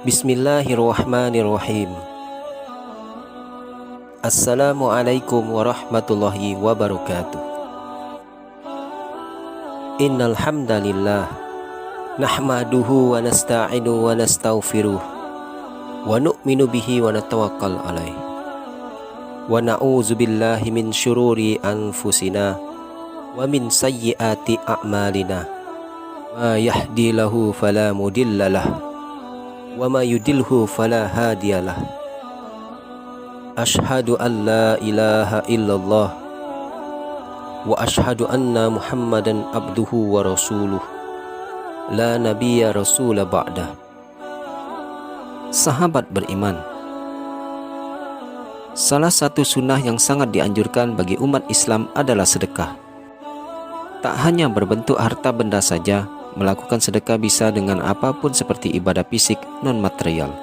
Bismillahirrahmanirrahim. Assalamualaikum warahmatullahi wabarakatuh. Innal hamdalillah nahmaduhu wa nasta'inu wa nastaghfiruh wa nu'minu bihi wa natawakkal alaih wa na'udzu billahi min syururi anfusina wa min sayyiati a'malina ma yahdilahu fala mudhillalah wa ma yudilhu fala hadiyalah. Ashhadu an la ilaha illallah wa ashhadu anna Muhammadan abduhu wa rasuluh la nabiyya rasula ba'dah. Sahabat beriman, salah satu sunnah yang sangat dianjurkan bagi umat Islam adalah sedekah. Tak hanya berbentuk harta benda saja, melakukan sedekah bisa dengan apapun seperti ibadah fisik non-material.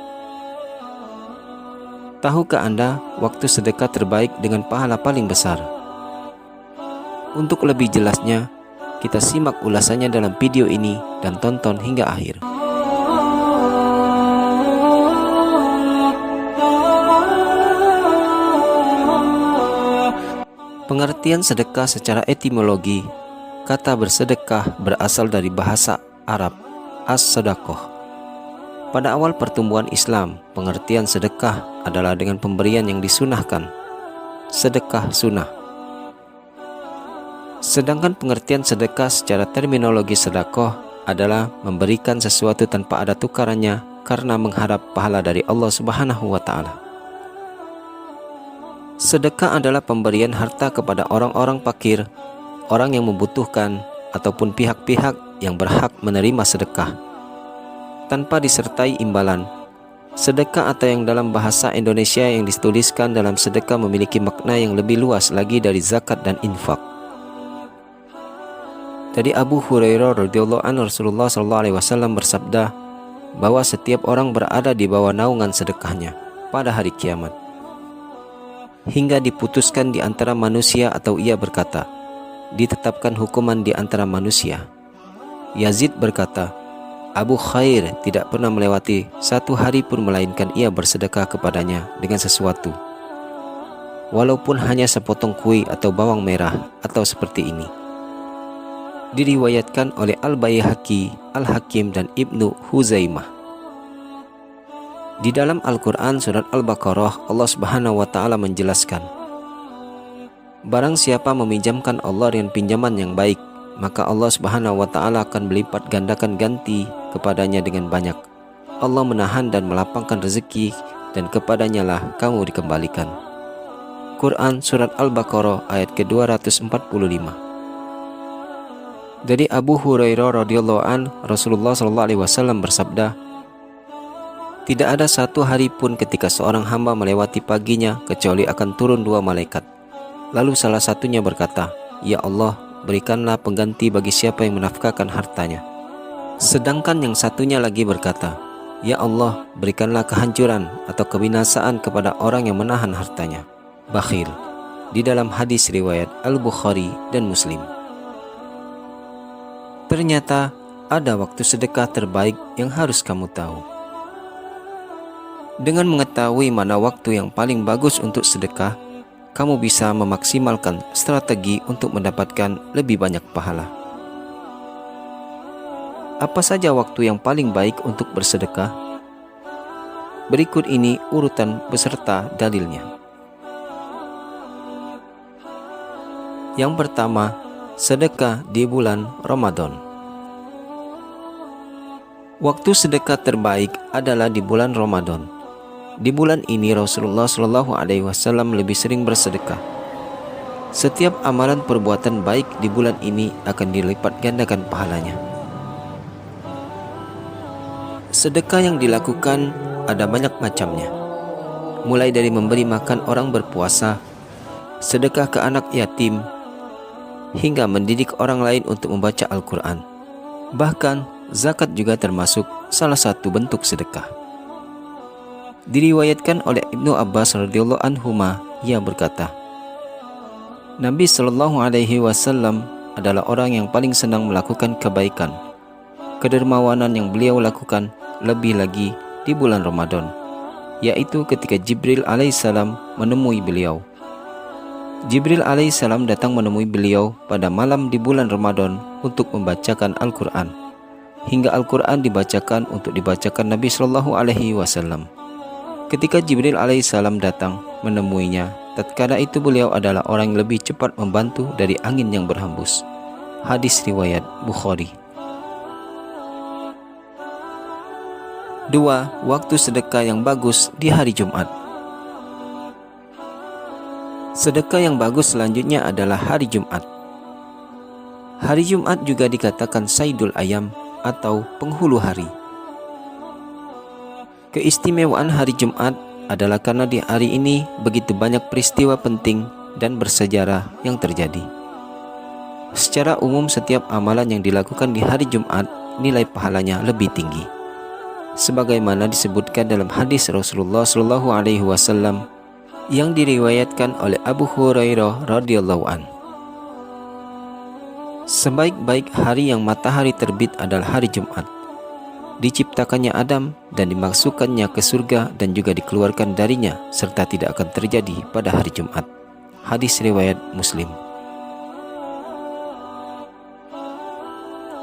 Tahukah Anda waktu sedekah terbaik dengan pahala paling besar? Untuk lebih jelasnya, kita simak ulasannya dalam video ini dan tonton hingga akhir. Pengertian sedekah secara etimologi. Kata bersedekah berasal dari bahasa Arab as-sadaqah. Pada awal pertumbuhan Islam, pengertian sedekah adalah dengan pemberian yang disunahkan, sedekah sunnah. Sedangkan pengertian sedekah secara terminologi sedekah adalah memberikan sesuatu tanpa ada tukarannya karena mengharap pahala dari Allah Subhanahu wa Ta'ala. Sedekah adalah pemberian harta kepada orang-orang fakir, orang yang membutuhkan, ataupun pihak-pihak yang berhak menerima sedekah tanpa disertai imbalan. Sedekah atau yang dalam bahasa Indonesia yang dituliskan dalam sedekah memiliki makna yang lebih luas lagi dari zakat dan infak. Dari Abu Hurairah radhiyallahu anhu, Rasulullah SAW bersabda bahwa setiap orang berada di bawah naungan sedekahnya pada hari kiamat, hingga diputuskan di antara manusia, atau ia berkata, ditetapkan hukuman di antara manusia. Yazid berkata, Abu Khair tidak pernah melewati satu hari pun melainkan ia bersedekah kepadanya dengan sesuatu, walaupun hanya sepotong kuih atau bawang merah atau seperti ini. Diriwayatkan oleh Al-Baihaqi, Al-Hakim dan Ibnu Huzaimah. Di dalam Al-Quran surat Al-Baqarah, Allah Subhanahu wa Ta'ala menjelaskan, barang siapa meminjamkan Allah dengan pinjaman yang baik, maka Allah Subhanahu wa Ta'ala akan melipat gandakan ganti kepadanya dengan banyak. Allah menahan dan melapangkan rezeki, dan kepadanya lah kamu dikembalikan. Quran surat Al-Baqarah ayat ke-245. Dari Abu Hurairah radhiyallahu an, Rasulullah SAW bersabda, tidak ada satu hari pun ketika seorang hamba melewati paginya kecuali akan turun dua malaikat. Lalu salah satunya berkata, ya Allah, berikanlah pengganti bagi siapa yang menafkahkan hartanya. Sedangkan yang satunya lagi berkata, ya Allah, berikanlah kehancuran atau kebinasaan kepada orang yang menahan hartanya, bakhil. Di dalam hadis riwayat Al-Bukhari dan Muslim. Ternyata ada waktu sedekah terbaik yang harus kamu tahu. Dengan mengetahui mana waktu yang paling bagus untuk sedekah, kamu bisa memaksimalkan strategi untuk mendapatkan lebih banyak pahala. Apa saja waktu yang paling baik untuk bersedekah? Berikut ini urutan beserta dalilnya. Yang pertama, sedekah di bulan Ramadan. Waktu sedekah terbaik adalah di bulan Ramadan. Di bulan ini Rasulullah SAW lebih sering bersedekah. Setiap amalan perbuatan baik di bulan ini akan dilipat gandakan pahalanya. Sedekah yang dilakukan ada banyak macamnya, mulai dari memberi makan orang berpuasa, sedekah ke anak yatim, hingga mendidik orang lain untuk membaca Al-Quran. Bahkan zakat juga termasuk salah satu bentuk sedekah. Diriwayatkan oleh Ibnu Abbas radhiyallahu anhuma, ia berkata, Nabi Shallallahu Alaihi Wasallam adalah orang yang paling senang melakukan kebaikan. Kedermawanan yang beliau lakukan lebih lagi di bulan Ramadan, yaitu ketika Jibril alaihissalam menemui beliau. Jibril alaihissalam datang menemui beliau pada malam di bulan Ramadan untuk membacakan Al-Quran, hingga Al-Quran dibacakan untuk dibacakan Nabi Shallallahu Alaihi Wasallam. Ketika Jibril alaihissalam datang menemuinya, tatkala itu beliau adalah orang yang lebih cepat membantu dari angin yang berhembus. Hadis riwayat Bukhari. 2. Waktu sedekah yang bagus di hari Jumat. Sedekah yang bagus selanjutnya adalah hari Jumat. Hari Jumat juga dikatakan Saidul Ayam atau penghulu hari. Keistimewaan hari Jumat adalah karena di hari ini begitu banyak peristiwa penting dan bersejarah yang terjadi. Secara umum setiap amalan yang dilakukan di hari Jumat nilai pahalanya lebih tinggi, sebagaimana disebutkan dalam hadis Rasulullah SAW yang diriwayatkan oleh Abu Hurairah radhiyallahu an. Sebaik-baik hari yang matahari terbit adalah hari Jumat. Diciptakannya Adam dan dimasukkannya ke surga dan juga dikeluarkan darinya, serta tidak akan terjadi pada hari Jumat. Hadis riwayat Muslim.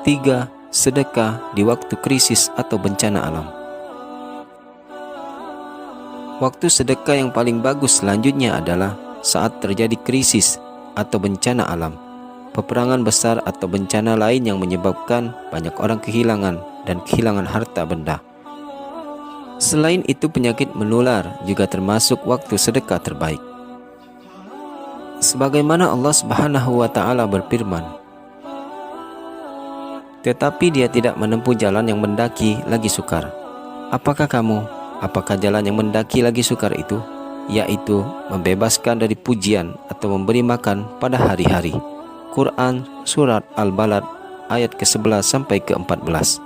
3. Sedekah di waktu krisis atau bencana alam. Waktu sedekah yang paling bagus selanjutnya adalah saat terjadi krisis atau bencana alam, peperangan besar atau bencana lain yang menyebabkan banyak orang kehilangan dan kehilangan harta benda. Selain itu, penyakit menular juga termasuk waktu sedekah terbaik. Sebagaimana Allah Subhanahu wa taala berfirman, "Tetapi dia tidak menempuh jalan yang mendaki lagi sukar." Apakah jalan yang mendaki lagi sukar itu? Yaitu membebaskan dari pujian atau memberi makan pada hari-hari. Quran Surat Al-Balad ayat ke-11 sampai ke-14.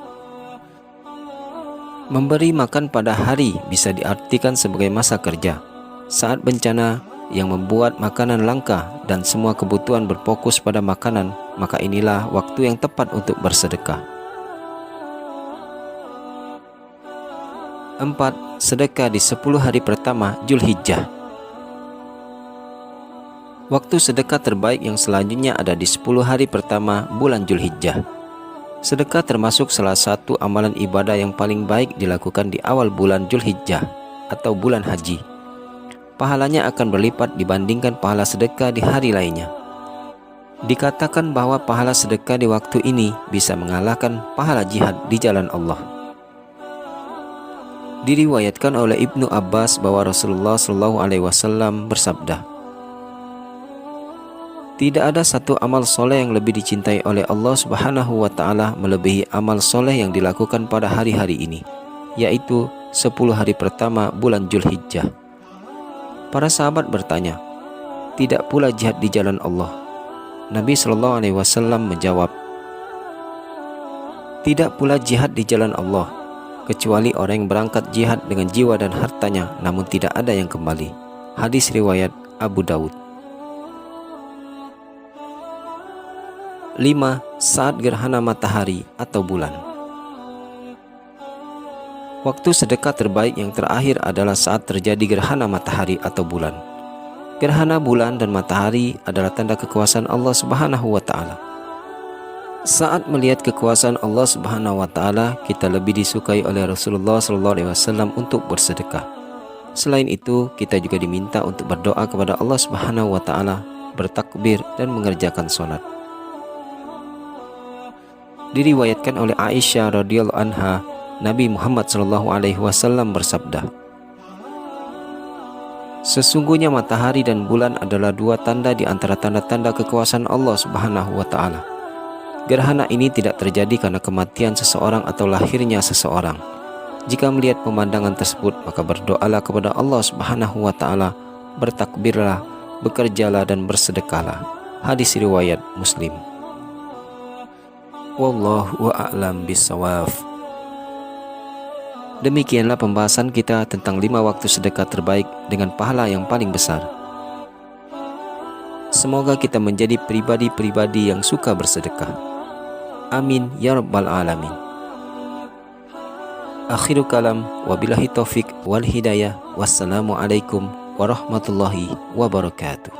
Memberi makan pada hari bisa diartikan sebagai masa kerja, saat bencana yang membuat makanan langka dan semua kebutuhan berfokus pada makanan, maka inilah waktu yang tepat untuk bersedekah. 4. Sedekah di 10 hari pertama Zulhijjah. Waktu sedekah terbaik yang selanjutnya ada di 10 hari pertama bulan Zulhijjah. Sedekah termasuk salah satu amalan ibadah yang paling baik dilakukan di awal bulan Zulhijjah atau bulan haji. Pahalanya akan berlipat dibandingkan pahala sedekah di hari lainnya. Dikatakan bahwa pahala sedekah di waktu ini bisa mengalahkan pahala jihad di jalan Allah. Diriwayatkan oleh Ibnu Abbas bahwa Rasulullah SAW bersabda, "Tidak ada satu amal soleh yang lebih dicintai oleh Allah Subhanahu wa taala melebihi amal soleh yang dilakukan pada hari-hari ini, yaitu 10 hari pertama bulan Zulhijjah." Para sahabat bertanya, "Tidak pula jihad di jalan Allah?" Nabi SAW menjawab, "Tidak pula jihad di jalan Allah, kecuali orang yang berangkat jihad dengan jiwa dan hartanya, namun tidak ada yang kembali." Hadis riwayat Abu Daud. 5. Saat gerhana matahari atau bulan. Waktu sedekah terbaik yang terakhir adalah saat terjadi gerhana matahari atau bulan. Gerhana bulan dan matahari adalah tanda kekuasaan Allah Subhanahu wa taala. Saat melihat kekuasaan Allah Subhanahu wa taala, kita lebih disukai oleh Rasulullah SAW untuk bersedekah. Selain itu, kita juga diminta untuk berdoa kepada Allah Subhanahu wa taala, bertakbir dan mengerjakan salat. Diriwayatkan oleh Aisyah radhiyallahu anha, Nabi Muhammad SAW bersabda, "Sesungguhnya matahari dan bulan adalah dua tanda di antara tanda-tanda kekuasaan Allah Subhanahu wa taala. Gerhana ini tidak terjadi karena kematian seseorang atau lahirnya seseorang. Jika melihat pemandangan tersebut, maka berdoalah kepada Allah Subhanahu wa taala, bertakbirlah, bekerjalah dan bersedekahlah." Hadis riwayat Muslim. Wallahu a'lam bishawab. Demikianlah pembahasan kita tentang 5 waktu sedekah terbaik dengan pahala yang paling besar. Semoga kita menjadi pribadi-pribadi yang suka bersedekah. Amin ya rabbal alamin. Akhiru kalam, wabillahi taufik wal hidayah. Wassalamualaikum warahmatullahi wabarakatuh.